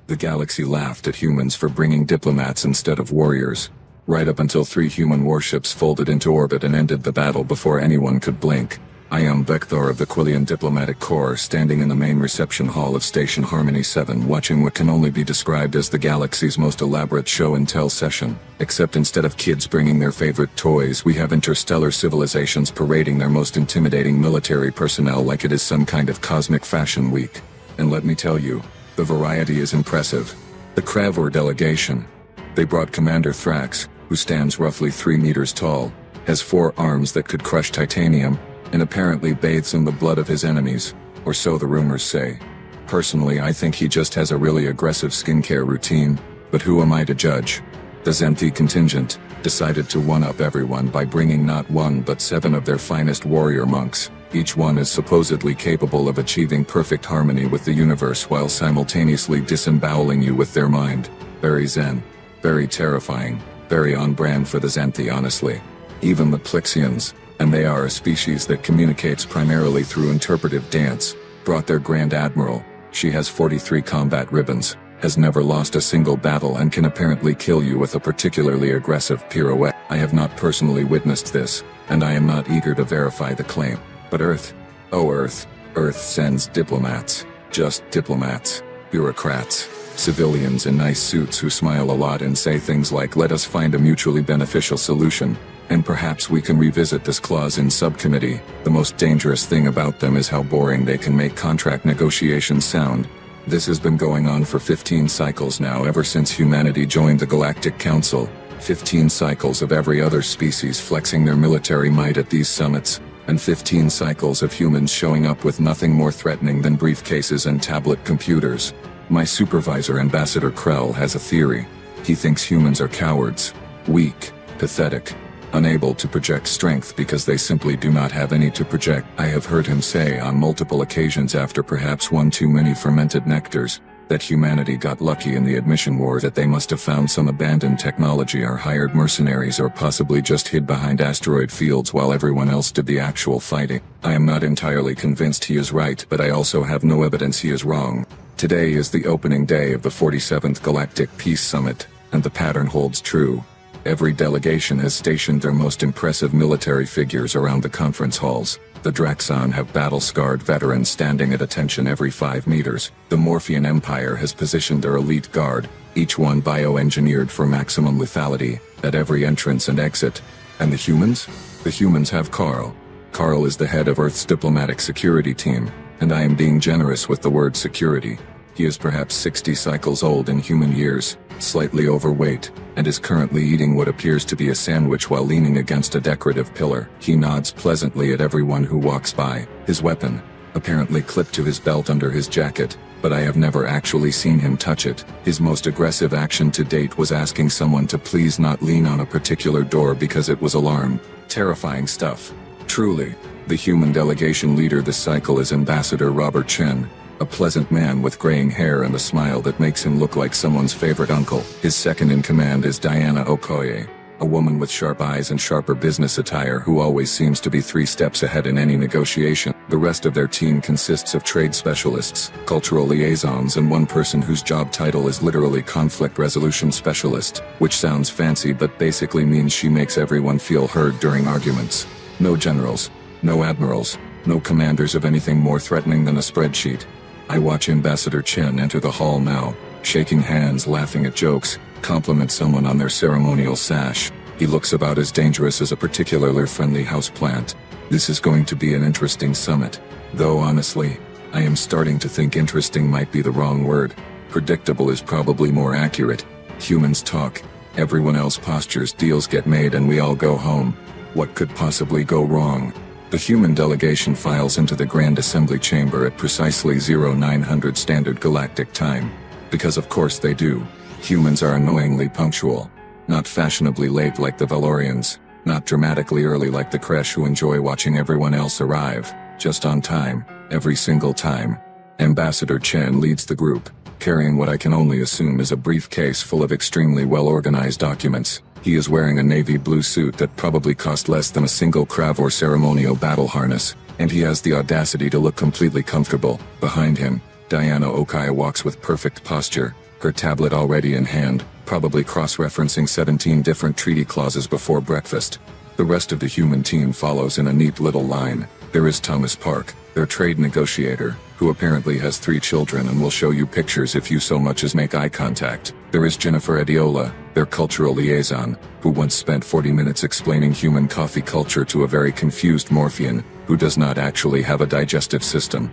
The galaxy laughed at humans for bringing diplomats instead of warriors. Right up until 3 human warships folded into orbit and ended the battle before anyone could blink. I am Vector of the Quillian Diplomatic Corps, standing in the main reception hall of Station Harmony 7, watching what can only be described as the galaxy's most elaborate show and tell session. Except instead of kids bringing their favorite toys, we have interstellar civilizations parading their most intimidating military personnel like it is some kind of cosmic fashion week. And let me tell you, the variety is impressive. The Kravor delegation. They brought Commander Thrax, who stands roughly 3 meters tall, has 4 arms that could crush titanium, and apparently bathes in the blood of his enemies, or so the rumors say. Personally, I think he just has a really aggressive skincare routine, but who am I to judge? The Zenthi contingent decided to one-up everyone by bringing not 1 but 7 of their finest warrior monks. Each one is supposedly capable of achieving perfect harmony with the universe while simultaneously disemboweling you with their mind. Very zen. Very terrifying. Very on brand for the Zenthi, honestly. Even the Plixians, and they are a species that communicates primarily through interpretive dance, brought their Grand Admiral. She has 43 combat ribbons, has never lost a single battle, and can apparently kill you with a particularly aggressive pirouette. I have not personally witnessed this, and I am not eager to verify the claim. But Earth, oh Earth, Earth sends diplomats. Just diplomats. Bureaucrats. Civilians in nice suits who smile a lot and say things like, let us find a mutually beneficial solution, and perhaps we can revisit this clause in subcommittee. The most dangerous thing about them is how boring they can make contract negotiations sound. This has been going on for 15 cycles now, ever since humanity joined the Galactic Council. 15 cycles of every other species flexing their military might at these summits, and 15 cycles of humans showing up with nothing more threatening than briefcases and tablet computers. My supervisor, Ambassador Krell, has a theory. He thinks humans are cowards, weak, pathetic, unable to project strength because they simply do not have any to project. I have heard him say on multiple occasions, after perhaps one too many fermented nectars, that humanity got lucky in the admission war, that they must have found some abandoned technology or hired mercenaries or possibly just hid behind asteroid fields while everyone else did the actual fighting. I am not entirely convinced he is right, but I also have no evidence he is wrong. Today is the opening day of the 47th Galactic Peace Summit, and the pattern holds true. Every delegation has stationed their most impressive military figures around the conference halls. The Draxon have battle-scarred veterans standing at attention every 5 meters. The Morphean Empire has positioned their elite guard, each one bioengineered for maximum lethality, at every entrance and exit. And the humans? The humans have Carl. Carl is the head of Earth's diplomatic security team, and I am being generous with the word security. He is perhaps 60 cycles old in human years, slightly overweight, and is currently eating what appears to be a sandwich while leaning against a decorative pillar. He nods pleasantly at everyone who walks by, his weapon, apparently clipped to his belt under his jacket, but I have never actually seen him touch it. His most aggressive action to date was asking someone to please not lean on a particular door because it was alarmed. Terrifying stuff. Truly. The human delegation leader this cycle is Ambassador Robert Chen, a pleasant man with graying hair and a smile that makes him look like someone's favorite uncle. His second in command is Diana Okoye, a woman with sharp eyes and sharper business attire who always seems to be 3 steps ahead in any negotiation. The rest of their team consists of trade specialists, cultural liaisons, and one person whose job title is literally conflict resolution specialist, which sounds fancy but basically means she makes everyone feel heard during arguments. No generals, no admirals, no commanders of anything more threatening than a spreadsheet. I watch Ambassador Chen enter the hall now, shaking hands, laughing at jokes, compliment someone on their ceremonial sash. He looks about as dangerous as a particularly friendly houseplant. This is going to be an interesting summit. Though honestly, I am starting to think interesting might be the wrong word. Predictable is probably more accurate. Humans talk, everyone else postures, deals get made, and we all go home. What could possibly go wrong? The human delegation files into the Grand Assembly Chamber at precisely 0900 Standard Galactic Time. Because of course they do. Humans are annoyingly punctual. Not fashionably late like the Valorians. Not dramatically early like the Kresh who enjoy watching everyone else arrive. Just on time. Every single time. Ambassador Chen leads the group, carrying what I can only assume is a briefcase full of extremely well-organized documents. He is wearing a navy blue suit that probably cost less than a single Kravor ceremonial battle harness, and he has the audacity to look completely comfortable. Behind him, Diana Okai walks with perfect posture, her tablet already in hand, probably cross-referencing 17 different treaty clauses before breakfast. The rest of the human team follows in a neat little line. There is Thomas Park, their trade negotiator, who apparently has 3 children and will show you pictures if you so much as make eye contact. There is Jennifer Adiola, their cultural liaison, who once spent 40 minutes explaining human coffee culture to a very confused Morphean, who does not actually have a digestive system.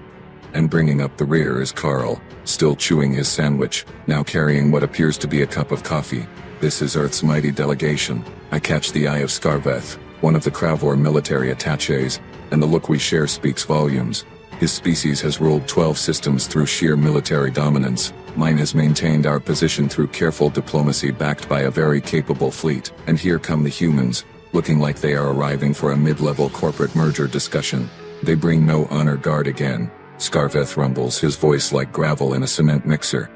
And bringing up the rear is Carl, still chewing his sandwich, now carrying what appears to be a cup of coffee. This is Earth's mighty delegation. I catch the eye of Scarveth, one of the Kravor military attaches, and the look we share speaks volumes. His species has ruled 12 systems through sheer military dominance. Mine has maintained our position through careful diplomacy backed by a very capable fleet. And here come the humans, looking like they are arriving for a mid-level corporate merger discussion. They bring no honor guard again. Scarveth rumbles, his voice like gravel in a cement mixer.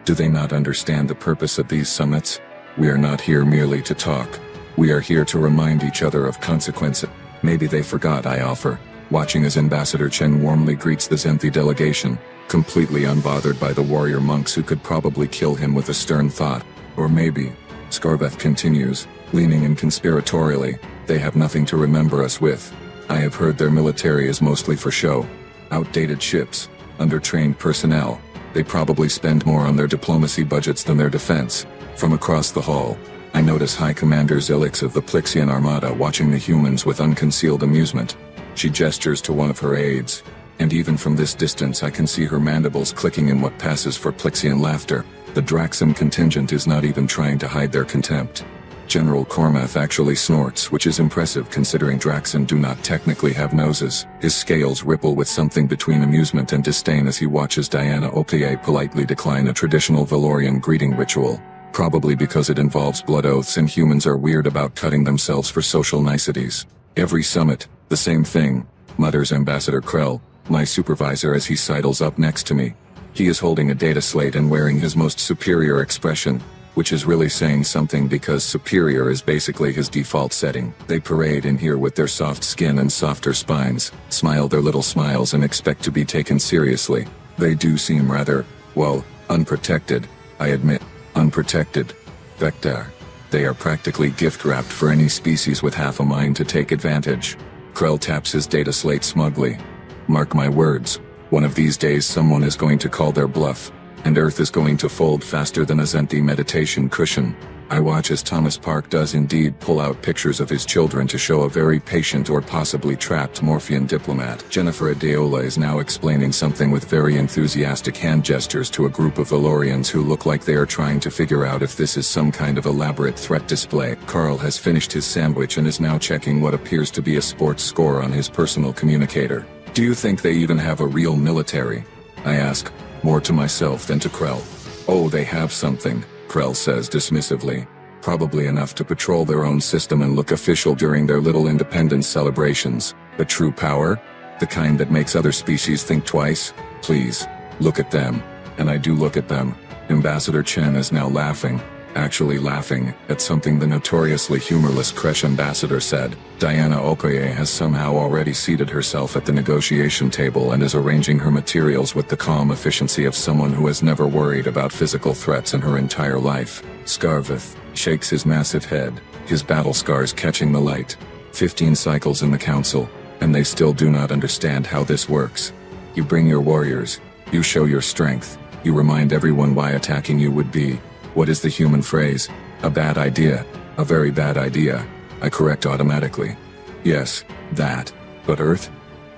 Do they not understand the purpose of these summits? We are not here merely to talk. We are here to remind each other of consequences. Maybe they forgot, I offer, watching as Ambassador Chen warmly greets the Zenthi delegation, completely unbothered by the warrior monks who could probably kill him with a stern thought. Or maybe, Scarveth continues, leaning in conspiratorially, they have nothing to remember us with. I have heard their military is mostly for show. Outdated ships, undertrained personnel. They probably spend more on their diplomacy budgets than their defense. From across the hall, I notice High Commander Zilix of the Plixian Armada watching the humans with unconcealed amusement. She gestures to one of her aides, and even from this distance I can see her mandibles clicking in what passes for Plixian laughter. The Draxum contingent is not even trying to hide their contempt. General Cormath actually snorts, which is impressive considering Draxum do not technically have noses. His scales ripple with something between amusement and disdain as he watches Diana Opie politely decline a traditional Valorian greeting ritual. Probably because it involves blood oaths and humans are weird about cutting themselves for social niceties. Every summit, the same thing, mutters Ambassador Krell, my supervisor, as he sidles up next to me. He is holding a data slate and wearing his most superior expression, which is really saying something because superior is basically his default setting. They parade in here with their soft skin and softer spines, smile their little smiles and expect to be taken seriously. They do seem rather, well, unprotected, I admit. Unprotected. Vector. They are practically gift-wrapped for any species with half a mind to take advantage. Krell taps his data slate smugly. Mark my words, one of these days someone is going to call their bluff, and Earth is going to fold faster than a Zenthi meditation cushion. I watch as Thomas Park does indeed pull out pictures of his children to show a very patient or possibly trapped Morphean diplomat. Jennifer Adiola is now explaining something with very enthusiastic hand gestures to a group of Valorians who look like they are trying to figure out if this is some kind of elaborate threat display. Carl has finished his sandwich and is now checking what appears to be a sports score on his personal communicator. Do you think they even have a real military? I ask, more to myself than to Krell. Oh, they have something, Krell says dismissively. Probably enough to patrol their own system and look official during their little independence celebrations. But true power? The kind that makes other species think twice? Please, look at them. And I do look at them. Ambassador Chen is now laughing. Actually laughing at something the notoriously humorless Kresh ambassador said. Diana Okoye has somehow already seated herself at the negotiation table and is arranging her materials with the calm efficiency of someone who has never worried about physical threats in her entire life. Scarveth shakes his massive head, his battle scars catching the light. 15 cycles in the council, and they still do not understand how this works. You bring your warriors, you show your strength, you remind everyone why attacking you would be, what is the human phrase? A bad idea. A very bad idea. I correct automatically. Yes, that. But Earth?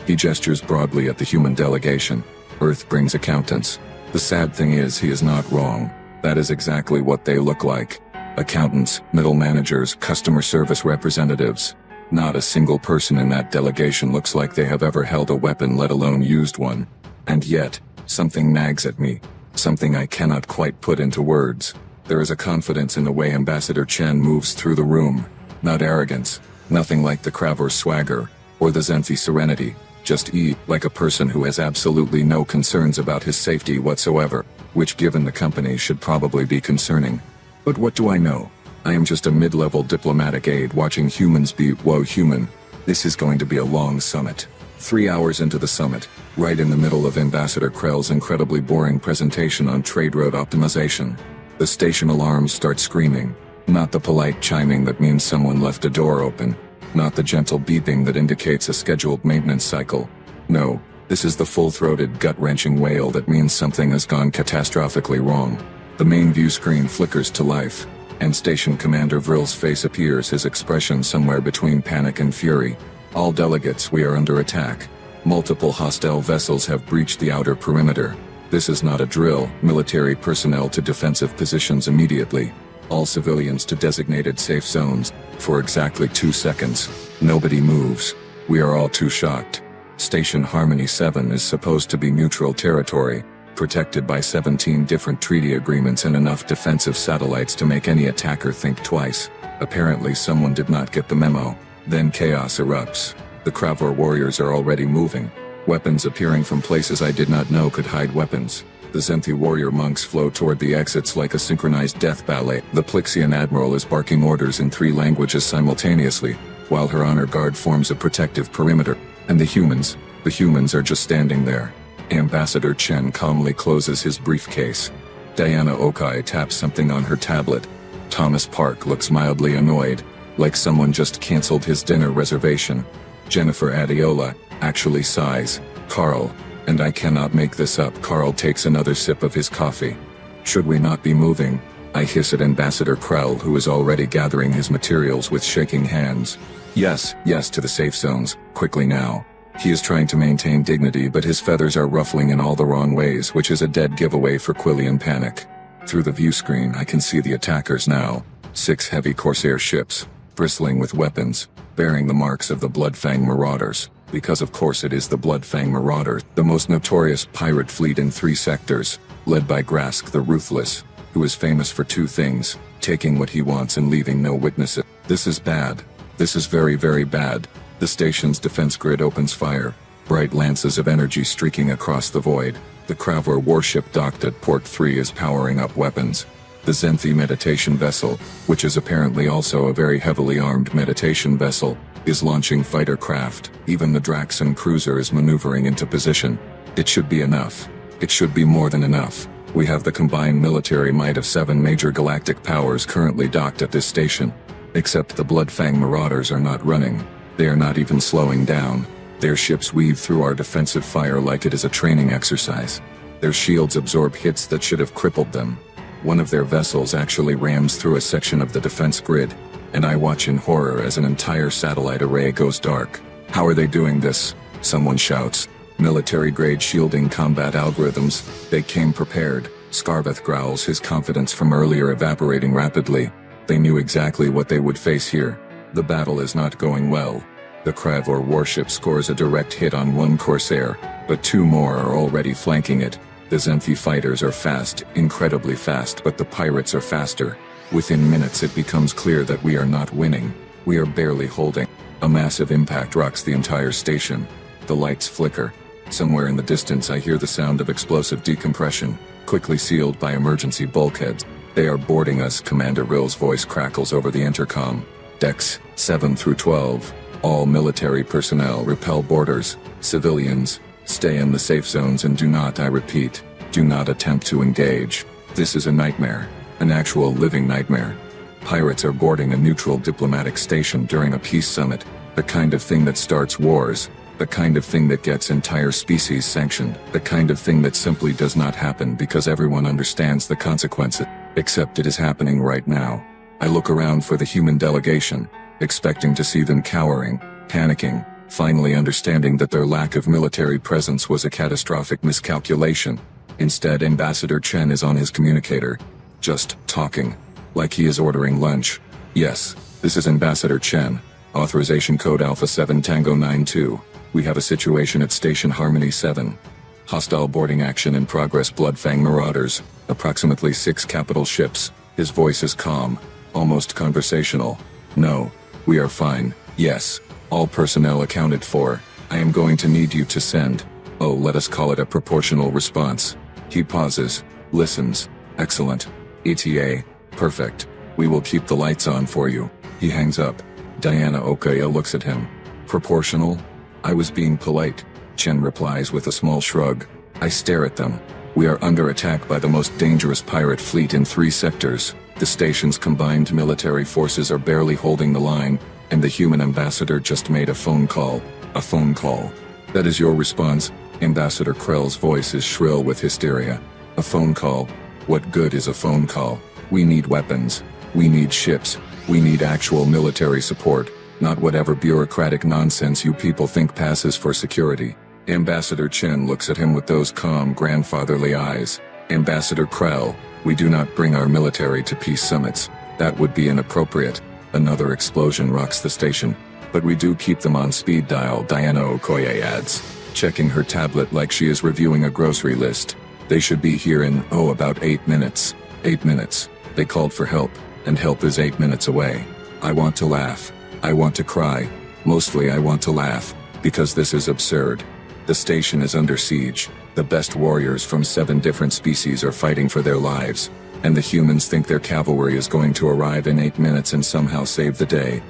He gestures broadly at the human delegation. Earth brings accountants. The sad thing is he is not wrong. That is exactly what they look like. Accountants, middle managers, customer service representatives. Not a single person in that delegation looks like they have ever held a weapon, let alone used one. And yet, something nags at me. Something I cannot quite put into words. There is a confidence in the way Ambassador Chen moves through the room. Not arrogance, nothing like the Kravor swagger, or the Zenthi serenity, just like a person who has absolutely no concerns about his safety whatsoever, which given the company should probably be concerning. But what do I know? I am just a mid-level diplomatic aide watching humans be, human. This is going to be a long summit. 3 hours into the summit, right in the middle of Ambassador Krell's incredibly boring presentation on trade road optimization. The station alarms start screaming. Not the polite chiming that means someone left a door open. Not the gentle beeping that indicates a scheduled maintenance cycle. No, this is the full-throated, gut-wrenching wail that means something has gone catastrophically wrong. The main view screen flickers to life, and Station Commander Vrill's face appears, his expression somewhere between panic and fury. All delegates, we are under attack. Multiple hostile vessels have breached the outer perimeter. This is not a drill. Military personnel to defensive positions immediately. All civilians to designated safe zones. For exactly 2 seconds. Nobody moves. We are all too shocked. Station Harmony 7 is supposed to be neutral territory, protected by 17 different treaty agreements and enough defensive satellites to make any attacker think twice. Apparently someone did not get the memo. Then chaos erupts. The Kravor warriors are already moving. Weapons appearing from places I did not know could hide weapons. The Zenthi warrior monks flow toward the exits like a synchronized death ballet. The Plixian admiral is barking orders in 3 languages simultaneously, while her honor guard forms a protective perimeter. And the humans are just standing there. Ambassador Chen calmly closes his briefcase. Diana Okai taps something on her tablet. Thomas Park looks mildly annoyed, like someone just canceled his dinner reservation. Jennifer Adiola actually sighs. Carl, and I cannot make this up, Carl takes another sip of his coffee. Should we not be moving? I hiss at Ambassador Krell, who is already gathering his materials with shaking hands. Yes, to the safe zones, quickly now. He is trying to maintain dignity, but his feathers are ruffling in all the wrong ways, which is a dead giveaway for Quillian panic. Through the view screen I can see the attackers now. 6 heavy Corsair ships, bristling with weapons, bearing the marks of the Bloodfang Marauders. Because of course it is the Bloodfang Marauders, the most notorious pirate fleet in 3 sectors, led by Grask the Ruthless, who is famous for 2 things, taking what he wants and leaving no witnesses. This is bad. This is very, very bad. The station's defense grid opens fire, bright lances of energy streaking across the void. The Kravor warship docked at Port 3 is powering up weapons. The Zenthi meditation vessel, which is apparently also a very heavily armed meditation vessel, is launching fighter craft. Even the Draxon cruiser is maneuvering into position. It should be enough. It should be more than enough. We have the combined military might of 7 major galactic powers currently docked at this station. Except the Bloodfang Marauders are not running. They are not even slowing down. Their ships weave through our defensive fire like it is a training exercise. Their shields absorb hits that should have crippled them. One of their vessels actually rams through a section of the defense grid, and I watch in horror as an entire satellite array goes dark. How are they doing this? Someone shouts. Military-grade shielding combat algorithms. They came prepared. Scarveth growls, his confidence from earlier evaporating rapidly. They knew exactly what they would face here. The battle is not going well. The Kravor warship scores a direct hit on 1 Corsair, but 2 more are already flanking it. The Zenthi fighters are fast, incredibly fast, but the pirates are faster. Within minutes it becomes clear that we are not winning. We are barely holding. A massive impact rocks the entire station. The lights flicker. Somewhere in the distance I hear the sound of explosive decompression, quickly sealed by emergency bulkheads. They are boarding us, Commander Rill's voice crackles over the intercom. Decks 7 through 12. All military personnel repel boarders. Civilians, stay in the safe zones and do not, I repeat, do not attempt to engage. This is a nightmare. An actual living nightmare. Pirates are boarding a neutral diplomatic station during a peace summit. The kind of thing that starts wars. The kind of thing that gets entire species sanctioned. The kind of thing that simply does not happen because everyone understands the consequences. Except it is happening right now. I look around for the human delegation, expecting to see them cowering, panicking, finally understanding that their lack of military presence was a catastrophic miscalculation. Instead, Ambassador Chen is on his communicator, just talking, like he is ordering lunch. Yes, this is Ambassador Chen. Authorization code Alpha 7 Tango 92. We have a situation at Station Harmony 7. Hostile boarding action in progress. Bloodfang Marauders, approximately 6 capital ships. His voice is calm, almost conversational. No, we are fine. Yes, all personnel accounted for. I am going to need you to send, oh, let us call it a proportional response. He pauses, listens. Excellent. ETA, perfect. We will keep the lights on for you. He hangs up. Diana Okaya looks at him. Proportional? I was being polite. Chen replies with a small shrug. I stare at them. We are under attack by the most dangerous pirate fleet in 3 sectors. The station's combined military forces are barely holding the line, and the human ambassador just made a phone call. A phone call. That is your response? Ambassador Krell's voice is shrill with hysteria. A phone call? What good is a phone call? We need weapons. We need ships. We need actual military support, not whatever bureaucratic nonsense you people think passes for security. Ambassador Chen looks at him with those calm, grandfatherly eyes. Ambassador Krell, we do not bring our military to peace summits. That would be inappropriate. Another explosion rocks the station. But we do keep them on speed dial, Diana Okoye adds, checking her tablet like she is reviewing a grocery list. They should be here in, about 8 minutes. 8 minutes. They called for help, and help is 8 minutes away. I want to laugh. I want to cry. Mostly I want to laugh, because this is absurd. The station is under siege. The best warriors from 7 different species are fighting for their lives, and the humans think their cavalry is going to arrive in 8 minutes and somehow save the day.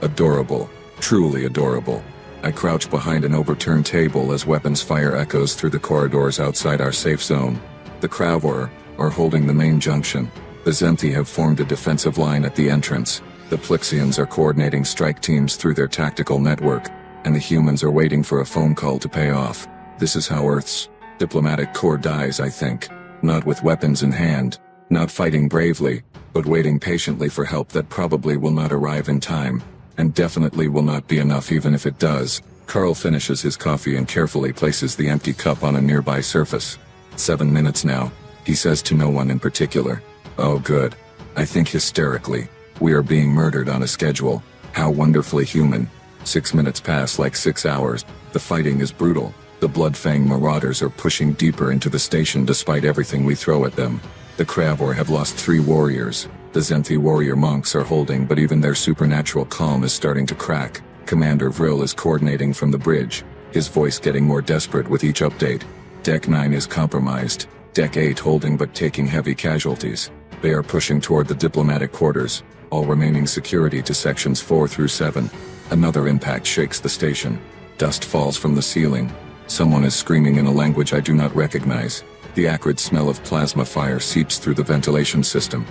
Adorable. Truly adorable. I crouch behind an overturned table as weapons fire echoes through the corridors outside our safe zone. The Kravar are holding the main junction. The Zenthi have formed a defensive line at the entrance. The Plyxians are coordinating strike teams through their tactical network, and the humans are waiting for a phone call to pay off. This is how Earth's diplomatic corps dies, I think. Not with weapons in hand, not fighting bravely, but waiting patiently for help that probably will not arrive in time, and definitely will not be enough even if it does. Carl finishes his coffee and carefully places the empty cup on a nearby surface. 7 minutes now, he says to no one in particular. Oh good. I think hysterically. We are being murdered on a schedule. How wonderfully human. 6 minutes pass like 6 hours. The fighting is brutal. The Bloodfang marauders are pushing deeper into the station despite everything we throw at them. The Kravar have lost 3 warriors. The Zenthi warrior monks are holding, but even their supernatural calm is starting to crack. Commander Vril is coordinating from the bridge, his voice getting more desperate with each update. Deck 9 is compromised. Deck 8 holding but taking heavy casualties. They are pushing toward the diplomatic quarters, all remaining security to sections 4 through 7. Another impact shakes the station. Dust falls from the ceiling. Someone is screaming in a language I do not recognize. The acrid smell of plasma fire seeps through the ventilation system.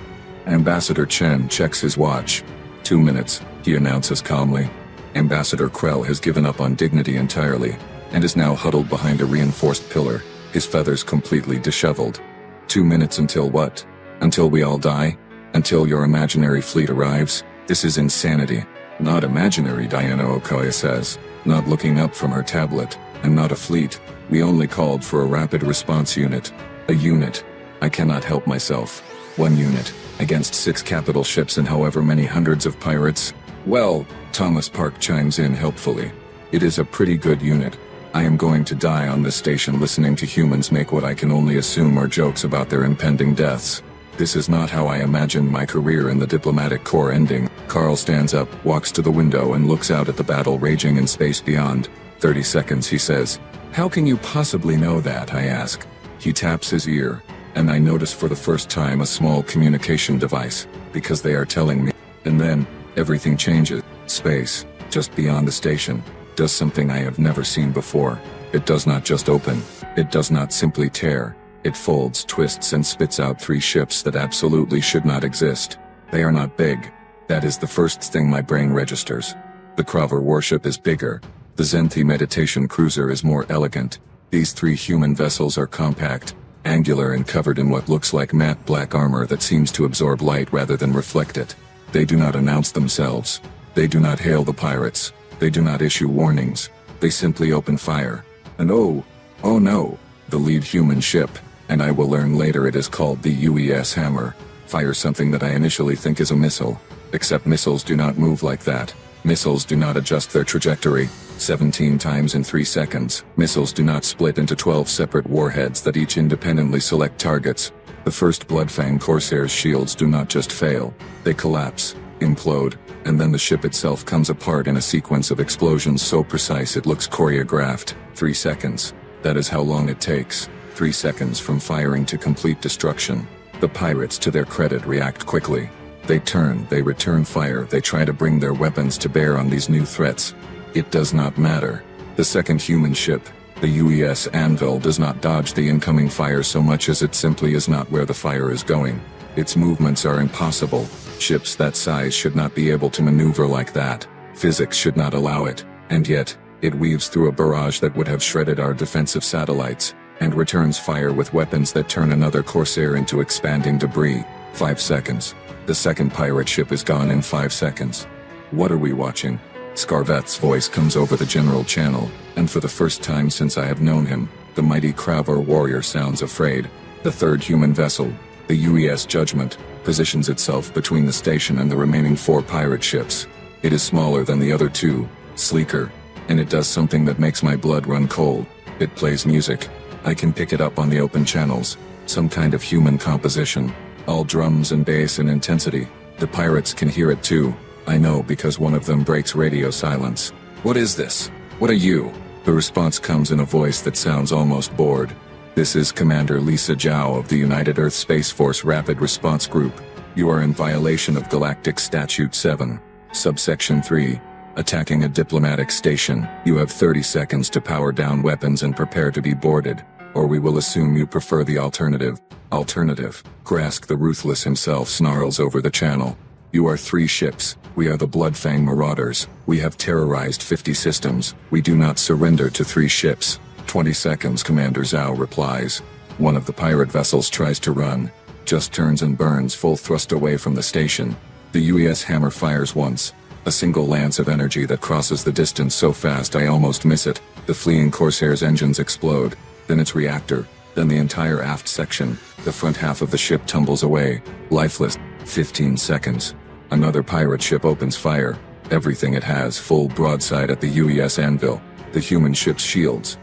Ambassador Chen checks his watch. 2 minutes, he announces calmly. Ambassador Krell has given up on dignity entirely, and is now huddled behind a reinforced pillar, his feathers completely disheveled. 2 minutes until what? Until we all die? Until your imaginary fleet arrives? This is insanity. Not imaginary, Diana Okoye says, not looking up from her tablet, and not a fleet. We only called for a rapid response unit. A unit. I cannot help myself. 1 unit, against 6 capital ships and however many hundreds of pirates. Well, Thomas Park chimes in helpfully. It is a pretty good unit. I am going to die on this station listening to humans make what I can only assume are jokes about their impending deaths. This is not how I imagined my career in the diplomatic corps ending. Carl stands up, walks to the window and looks out at the battle raging in space beyond. 30 seconds, he says. How can you possibly know that, I ask. He taps his ear, and I notice for the first time a small communication device, because they are telling me. And then, everything changes. Space, just beyond the station, does something I have never seen before. It does not just open. It does not simply tear. It folds, twists and spits out 3 ships that absolutely should not exist. They are not big. That is the first thing my brain registers. The Kravar warship is bigger. The Zenthi meditation cruiser is more elegant. These 3 human vessels are compact, angular and covered in what looks like matte black armor that seems to absorb light rather than reflect it. They do not announce themselves. They do not hail the pirates. They do not issue warnings. They simply open fire. And oh no, the lead human ship, and I will learn later it is called the UES Hammer, fires something that I initially think is a missile. Except missiles do not move like that. Missiles do not adjust their trajectory 17 times in 3 seconds. Missiles do not split into 12 separate warheads that each independently select targets. The first Bloodfang Corsair's shields do not just fail. They collapse, implode, and then the ship itself comes apart in a sequence of explosions so precise it looks choreographed. 3 seconds. That is how long it takes. 3 seconds from firing to complete destruction. The pirates, to their credit, react quickly. They turn, they return fire, they try to bring their weapons to bear on these new threats. It does not matter. The second human ship, The UES Anvil does not dodge the incoming fire so much as it simply is not where the fire is going. Its movements are impossible. Ships that size should not be able to maneuver like that. Physics should not allow it. And yet, it weaves through a barrage that would have shredded our defensive satellites, and returns fire with weapons that turn another Corsair into expanding debris. 5 seconds. The second pirate ship is gone in 5 seconds. What are we watching? Scarveth's voice comes over the general channel, and for the first time since I have known him, the mighty Kravar warrior sounds afraid. The third human vessel, the UES Judgment, positions itself between the station and the remaining 4 pirate ships. It is smaller than the other 2, sleeker, and it does something that makes my blood run cold. It plays music. I can pick it up on the open channels, some kind of human composition, all drums and bass and intensity. The pirates can hear it too. I know because one of them breaks radio silence. What is this? What are you? The response comes in a voice that sounds almost bored. This is Commander Lisa Zhao of the United Earth Space Force Rapid Response Group. You are in violation of Galactic Statute 7, Subsection 3, attacking a diplomatic station. You have 30 seconds to power down weapons and prepare to be boarded, or we will assume you prefer the alternative. Alternative. Grask the Ruthless himself snarls over the channel. You are 3 ships. We are the Bloodfang Marauders. We have terrorized 50 systems. We do not surrender to 3 ships. 20 seconds, Commander Zhao replies. One of the pirate vessels tries to run, just turns and burns full thrust away from the station. The UES Hammer fires once. A single lance of energy that crosses the distance so fast I almost miss it. The fleeing Corsair's engines explode, then its reactor, then the entire aft section. The front half of the ship tumbles away, lifeless. 15 seconds. Another pirate ship opens fire. Everything it has full broadside at the UES Anvil. The human ship's shields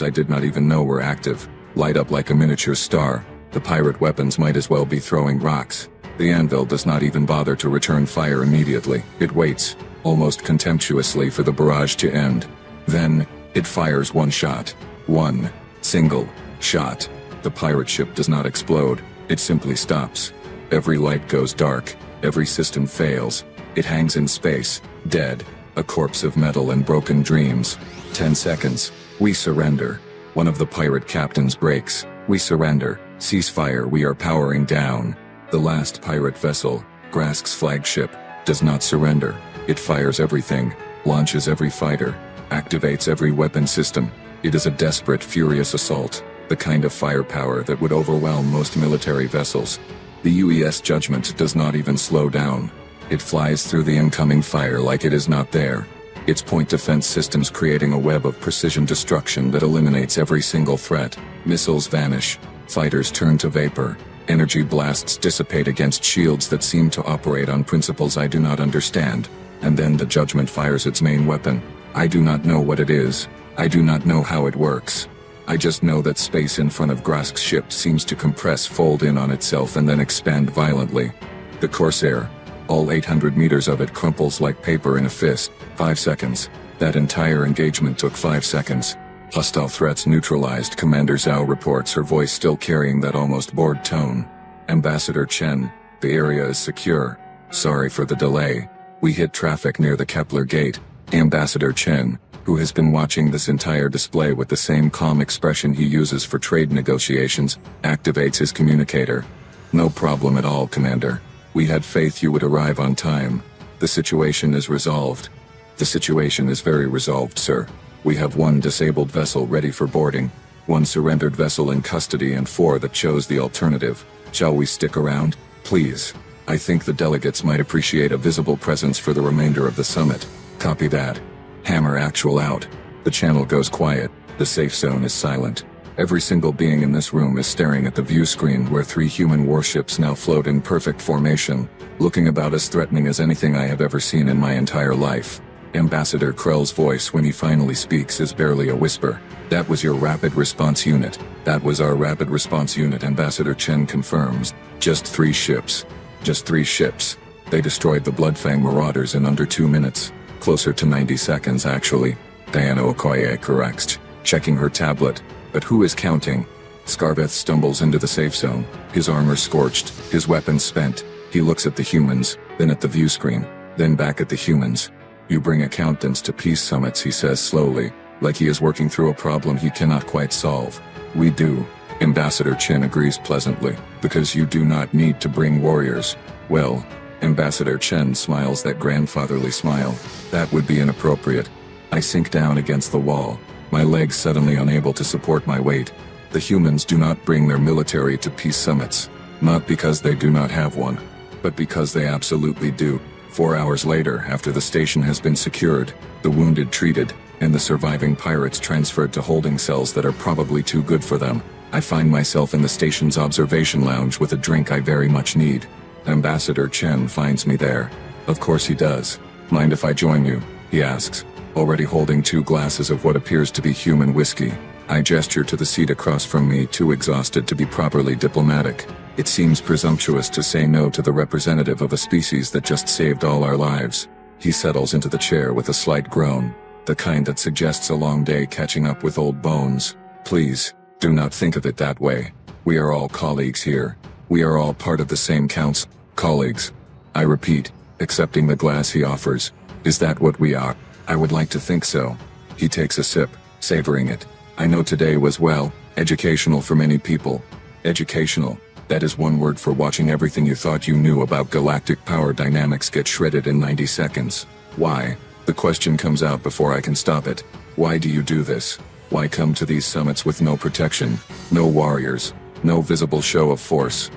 I did not even know were active, light up like a miniature star. The pirate weapons might as well be throwing rocks. The Anvil does not even bother to return fire immediately. It waits, almost contemptuously, for the barrage to end. Then, it fires one shot. One single shot. The pirate ship does not explode. It simply stops. Every light goes dark. Every system fails. It hangs in space, dead, a corpse of metal and broken dreams. 10 seconds. We surrender. One of the pirate captains breaks. We surrender. Ceasefire. We are powering down. The last pirate vessel, Grask's flagship, does not surrender. It fires everything, launches every fighter, activates every weapon system. It is a desperate, furious assault, the kind of firepower that would overwhelm most military vessels. The UES Judgment does not even slow down. It flies through the incoming fire like it is not there. Its point defense systems creating a web of precision destruction that eliminates every single threat. Missiles vanish. Fighters turn to vapor. Energy blasts dissipate against shields that seem to operate on principles I do not understand. And then the Judgment fires its main weapon. I do not know what it is. I do not know how it works. I just know that space in front of Grask's ship seems to compress, fold in on itself, and then expand violently. The Corsair, all 800 meters of it, crumples like paper in a fist. 5 seconds. That entire engagement took 5 seconds. Hostile threats neutralized, Commander Zhao reports, her voice still carrying that almost bored tone. Ambassador Chen, the area is secure. Sorry for the delay. We hit traffic near the Kepler Gate. Ambassador Chen, who has been watching this entire display with the same calm expression he uses for trade negotiations, activates his communicator. No problem at all, Commander. We had faith you would arrive on time. The situation is resolved. The situation is very resolved, sir. We have 1 disabled vessel ready for boarding, 1 surrendered vessel in custody, and 4 that chose the alternative. Shall we stick around? Please. I think the delegates might appreciate a visible presence for the remainder of the summit. Copy that. Hammer actual out. The channel goes quiet. The safe zone is silent. Every single being in this room is staring at the view screen where 3 human warships now float in perfect formation, looking about as threatening as anything I have ever seen in my entire life. Ambassador Krell's voice when he finally speaks is barely a whisper. That was your rapid response unit. That was our rapid response unit, Ambassador Chen confirms. Just 3 ships. Just 3 ships. They destroyed the Bloodfang Marauders in under 2 minutes. Closer to 90 seconds, actually. Diana Okoye corrects, checking her tablet. But who is counting? Scarveth stumbles into the safe zone, his armor scorched, his weapons spent. He looks at the humans, then at the view screen, then back at the humans. You bring accountants to peace summits, he says slowly. like he is working through a problem he cannot quite solve. We do. Ambassador Chen agrees pleasantly, because you do not need to bring warriors. Well, Ambassador Chen smiles that grandfatherly smile. That would be inappropriate. I sink down against the wall, my legs suddenly unable to support my weight. The humans do not bring their military to peace summits. Not because they do not have one, but because they absolutely do. 4 hours later, after the station has been secured, the wounded treated, and the surviving pirates transferred to holding cells that are probably too good for them, I find myself in the station's observation lounge with a drink I very much need. Ambassador Chen finds me there. Of course he does. Mind if I join you? He asks, already holding 2 glasses of what appears to be human whiskey. I gesture to the seat across from me, too exhausted to be properly diplomatic. It seems presumptuous to say no to the representative of a species that just saved all our lives. He settles into the chair with a slight groan, the kind that suggests a long day catching up with old bones. Please, do not think of it that way. We are all colleagues here. We are all part of the same council. Colleagues. I repeat, accepting the glass he offers. Is that what we are? I would like to think so. He takes a sip, savoring it. I know today was, well, educational for many people. Educational. That is one word for watching everything you thought you knew about galactic power dynamics get shredded in 90 seconds. Why? The question comes out before I can stop it. Why do you do this? Why come to these summits with no protection, no warriors, no visible show of force?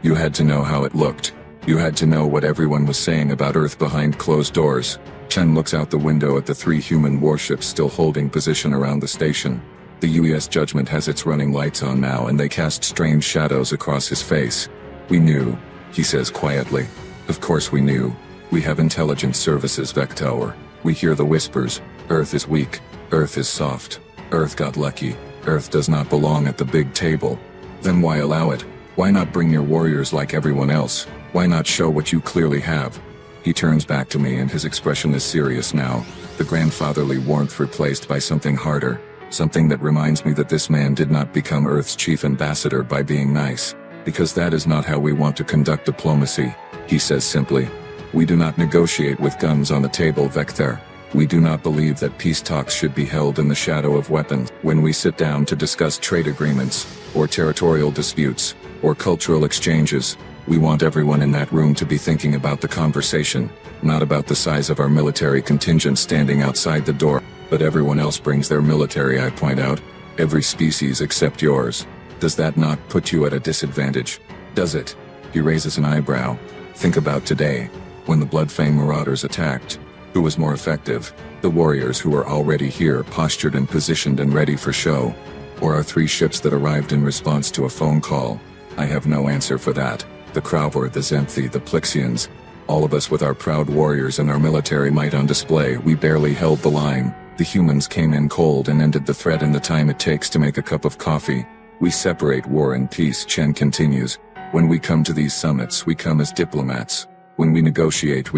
You had to know how it looked. You had to know what everyone was saying about Earth behind closed doors. Chen looks out the window at the 3 human warships still holding position around the station. The U.S. Judgment has its running lights on now, and they cast strange shadows across his face. We knew, he says quietly. Of course we knew. We have intelligence services, Vector. We hear the whispers. Earth is weak. Earth is soft. Earth got lucky. Earth does not belong at the big table. Then why allow it? Why not bring your warriors like everyone else? Why not show what you clearly have? He turns back to me and his expression is serious now, the grandfatherly warmth replaced by something harder. Something that reminds me that this man did not become Earth's chief ambassador by being nice, because that is not how we want to conduct diplomacy. He says simply, we do not negotiate with guns on the table, Vector. We do not believe that peace talks should be held in the shadow of weapons. When we sit down to discuss trade agreements, or territorial disputes, or cultural exchanges, we want everyone in that room to be thinking about the conversation, not about the size of our military contingent standing outside the door. But everyone else brings their military, I point out. Every species except yours. Does that not put you at a disadvantage? Does it? He raises an eyebrow. Think about today, when the Bloodfang marauders attacked. Who was more effective? The warriors who were already here, postured and positioned and ready for show? Or our 3 ships that arrived in response to a phone call? I have no answer for that. The Crowver, the Xenthi, the Plixians. All of us with our proud warriors and our military might on display, we barely held the line. The humans came in cold and ended the threat in the time it takes to make a cup of coffee. We separate war and peace, Chen continues. When we come to these summits, we come as diplomats. When we negotiate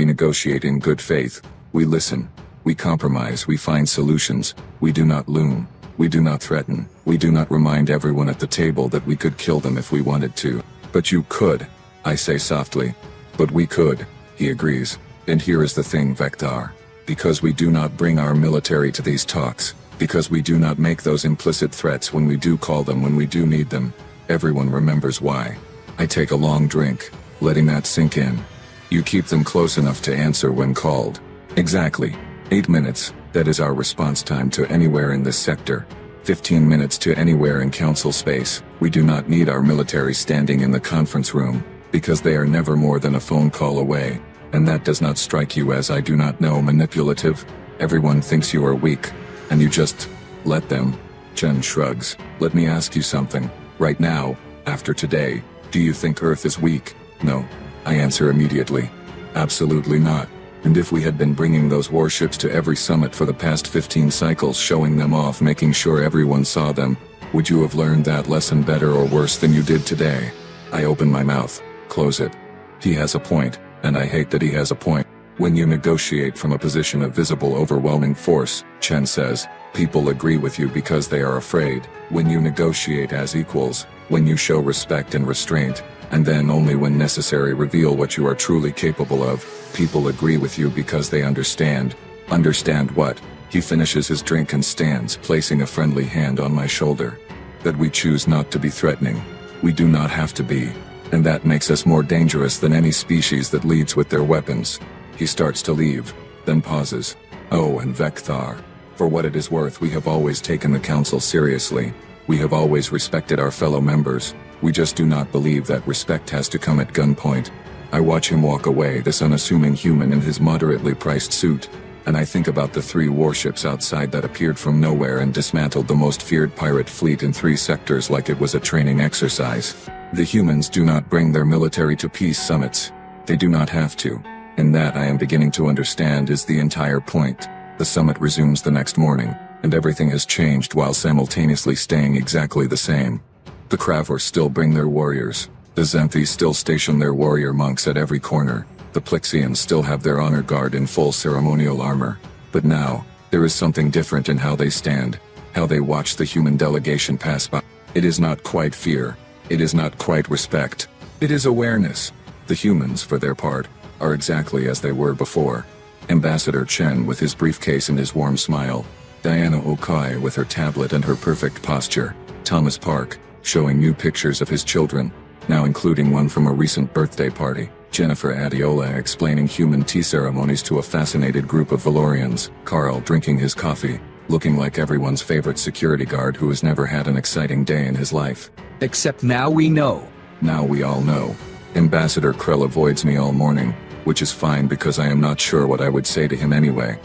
in good faith. We listen. We compromise, we find solutions. We do not loom. We do not threaten. We do not remind everyone at the table that we could kill them if we wanted to. But you could, I say softly. But we could, he agrees. And here is the thing, Vector. Because we do not bring our military to these talks, because we do not make those implicit threats when we do call them when we do need them, everyone remembers why. I take a long drink, letting that sink in. You keep them close enough to answer when called. Exactly. 8 minutes, that is our response time to anywhere in this sector. 15 minutes to anywhere in council space. We do not need our military standing in the conference room, because they are never more than a phone call away. And that does not strike you as, I do not know, manipulative? Everyone thinks you are weak, and you just let them. Chen shrugs. Let me ask you something. Right now, after today, do you think Earth is weak? No. I answer immediately. Absolutely not. And if we had been bringing those warships to every summit for the past 15 cycles, showing them off, making sure everyone saw them, would you have learned that lesson better or worse than you did today? I open my mouth, close it. He has a point, and I hate that he has a point. When you negotiate from a position of visible overwhelming force, Chen says, people agree with you because they are afraid. When you negotiate as equals, when you show respect and restraint, and then only when necessary reveal what you are truly capable of, people agree with you because they understand. Understand what? He finishes his drink and stands, placing a friendly hand on my shoulder. That we choose not to be threatening. We do not have to be. And that makes us more dangerous than any species that leads with their weapons. He starts to leave, then pauses. Oh, and Vecthar. For what it is worth, we have always taken the council seriously. We have always respected our fellow members. We just do not believe that respect has to come at gunpoint. I watch him walk away, this unassuming human in his moderately priced suit, and I think about the 3 warships outside that appeared from nowhere and dismantled the most feared pirate fleet in 3 sectors like it was a training exercise. The humans do not bring their military to peace summits. They do not have to. And that, I am beginning to understand, is the entire point. The summit resumes the next morning, and everything has changed while simultaneously staying exactly the same. The Kravors still bring their warriors. The Zenthis still station their warrior monks at every corner. The Plixians still have their honor guard in full ceremonial armor. But now, there is something different in how they stand, how they watch the human delegation pass by. It is not quite fear. It is not quite respect. It is awareness. The humans, for their part, are exactly as they were before. Ambassador Chen with his briefcase and his warm smile. Diana Okai with her tablet and her perfect posture. Thomas Park, showing new pictures of his children, now including one from a recent birthday party. Jennifer Adiola explaining human tea ceremonies to a fascinated group of Valorians. Carl drinking his coffee, looking like everyone's favorite security guard who has never had an exciting day in his life. Except now we know. Now we all know. Ambassador Krell avoids me all morning, which is fine because I am not sure what I would say to him anyway.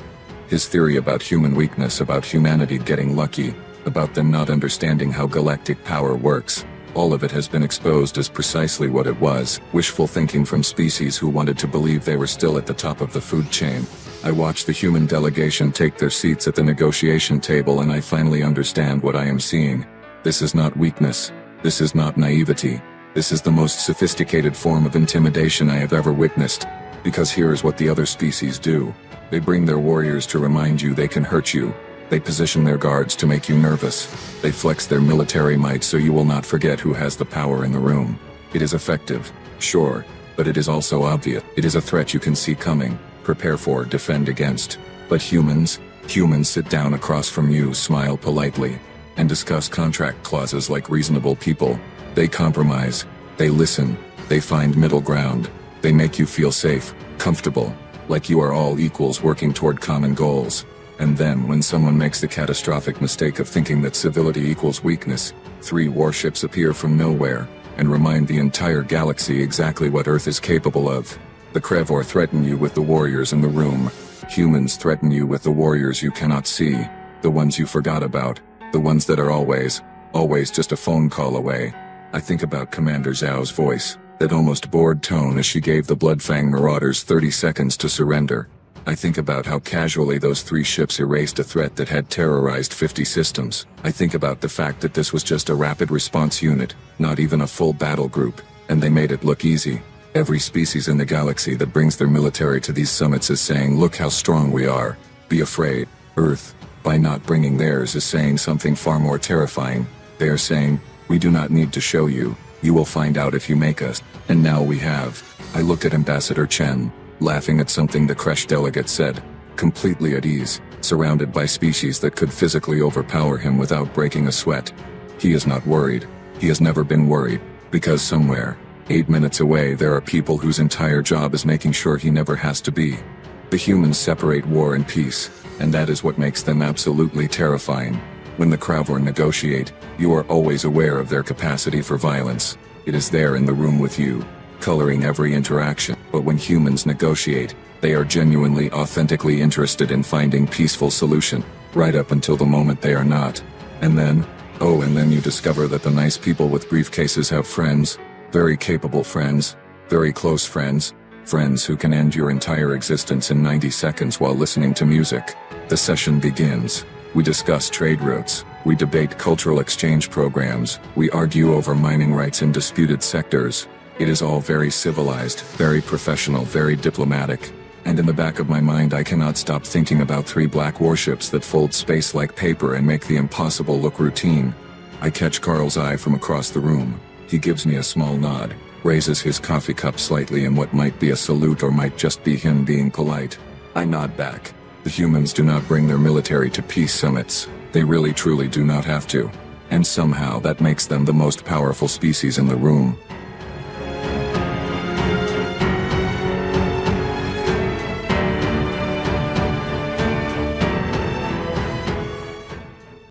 His theory about human weakness, about humanity getting lucky, about them not understanding how galactic power works, all of it has been exposed as precisely what it was, wishful thinking from species who wanted to believe they were still at the top of the food chain. I watch the human delegation take their seats at the negotiation table and I finally understand what I am seeing. This is not weakness. This is not naivety. This is the most sophisticated form of intimidation I have ever witnessed. Because here is what the other species do. They bring their warriors to remind you they can hurt you. They position their guards to make you nervous. They flex their military might so you will not forget who has the power in the room. It is effective, sure, but it is also obvious. It is a threat you can see coming, prepare for, defend against. But humans sit down across from you, smile politely, and discuss contract clauses like reasonable people. They compromise, they listen, they find middle ground. They make you feel safe, comfortable, like you are all equals working toward common goals. And then when someone makes the catastrophic mistake of thinking that civility equals weakness, 3 warships appear from nowhere, and remind the entire galaxy exactly what Earth is capable of. The Kravor threaten you with the warriors in the room. Humans threaten you with the warriors you cannot see, the ones you forgot about, the ones that are always just a phone call away. I think about Commander Zhao's voice, that almost bored tone as she gave the Bloodfang Marauders 30 seconds to surrender. I think about how casually those 3 ships erased a threat that had terrorized 50 systems. I think about the fact that this was just a rapid response unit, not even a full battle group, and they made it look easy. Every species in the galaxy that brings their military to these summits is saying, look how strong we are. Be afraid. Earth, by not bringing theirs, is saying something far more terrifying. They are saying, we do not need to show you. You will find out if you make us. And now we have. I looked at Ambassador Chen, laughing at something the Kresh delegate said, completely at ease, surrounded by species that could physically overpower him without breaking a sweat. He is not worried. He has never been worried, because somewhere, 8 minutes away, there are people whose entire job is making sure he never has to be. The humans separate war and peace, and that is what makes them absolutely terrifying. When the Kravor negotiate, you are always aware of their capacity for violence. It is there in the room with you, coloring every interaction. But when humans negotiate, they are genuinely, authentically interested in finding peaceful solution, right up until the moment they are not. And then you discover that the nice people with briefcases have friends, very capable friends, very close friends, friends who can end your entire existence in 90 seconds while listening to music. The session begins. We discuss trade routes. We debate cultural exchange programs. We argue over mining rights in disputed sectors. It is all very civilized, very professional, very diplomatic. And in the back of my mind I cannot stop thinking about 3 black warships that fold space like paper and make the impossible look routine. I catch Carl's eye from across the room. He gives me a small nod, raises his coffee cup slightly in what might be a salute or might just be him being polite. I nod back. The humans do not bring their military to peace summits. They really truly do not have to. And somehow that makes them the most powerful species in the room.